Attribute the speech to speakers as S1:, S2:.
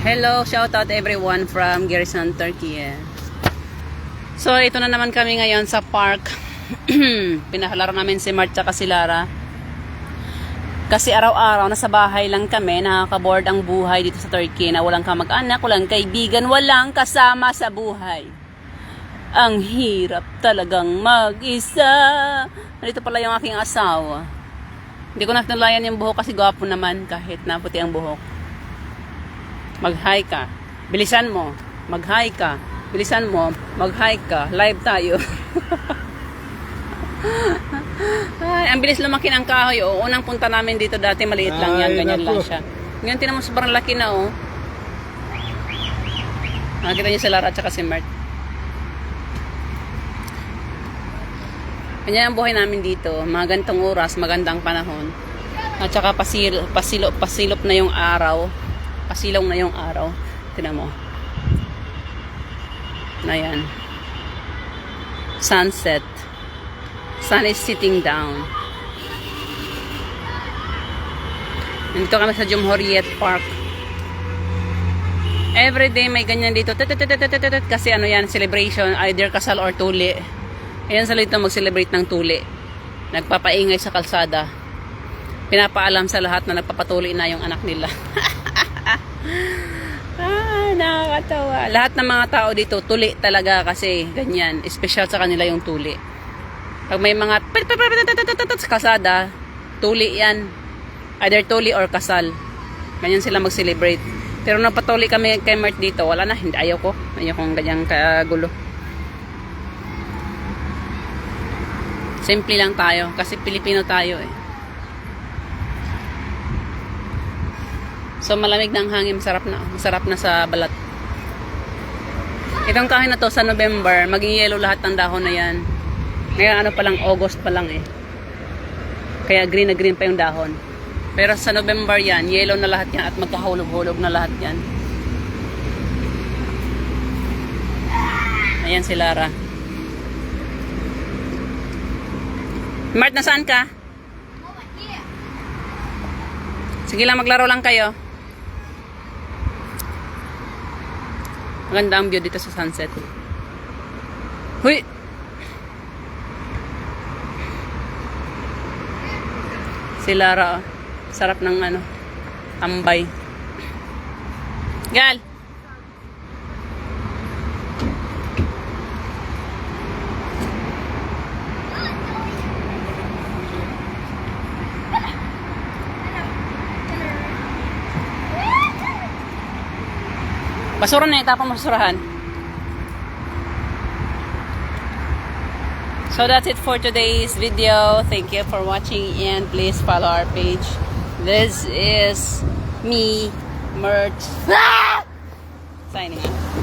S1: Hello, shout out everyone from Garrison, Turkey. So, ito na naman kami ngayon sa park. Pinahalaro namin si Mart at si Lara. Kasi araw-araw nasa bahay lang kami, nakaka-board ang buhay dito sa Turkey na walang kamag-anak, walang kaibigan, walang kasama sa buhay. Ang hirap talagang mag-isa. Nandito pala yung aking asawa. Hindi ko natulayan yung buhok kasi gwapo naman kahit naputi ang buhok. Mag-hi ka. Bilisan mo. Mag-hi ka. Bilisan mo. Mag-hi ka. Live tayo. Ay, ang bilis lumaki ng kahoy. O, unang punta namin dito dati maliit lang yan. Ganyan lang siya. Ngayon tinan mo sobrang laki na oh. Nakita niyo si Lara at saka si Mert. Ganyan ang buhay namin dito. Mga gantong oras, magandang panahon. At saka pasilop na yung araw. Pasilaw na yung araw. Tignan mo. Na yan. Sunset. Sun is sitting down. Nandito kami sa Jumhuriyet Park. Everyday may ganyan dito. Kasi ano yan, celebration. Either kasal or tuli. Ayan sa dito mag-celebrate ng tuli. Nagpapaingay sa kalsada. Pinapaalam sa lahat na nagpapatuli na yung anak nila. Nakakatawa. Lahat ng mga tao dito tuli talaga kasi ganyan, special sa kanila yung tuli. Pag may mga kasada, tuli yan. Either tuli or kasal. Ganyan sila mag-celebrate. Pero napatuli kami kay Mart dito, wala na, hindi, ayaw ko kong ganyang kagulo. Simple lang tayo kasi Pilipino tayo eh. So malamig na ang hangin, masarap na sa balat. Itong kahoy na to sa November, maging yellow lahat ng dahon na yan. Ngayon ano pa lang, August pa lang eh. Kaya green na green pa yung dahon. Pero sa November yan, yellow na lahat yan at magkahulog-hulog na lahat yan. Ayan si Lara. Mart, nasaan ka? Sige lang, maglaro lang kayo. Maganda ang view dito sa sunset. Huy! Si Lara, oh. Sarap ng ano, tambay. Gal! Basura na itapang masurahan. So that's it for today's video. Thank you for watching and please follow our page. This is me, Mert. Signing out.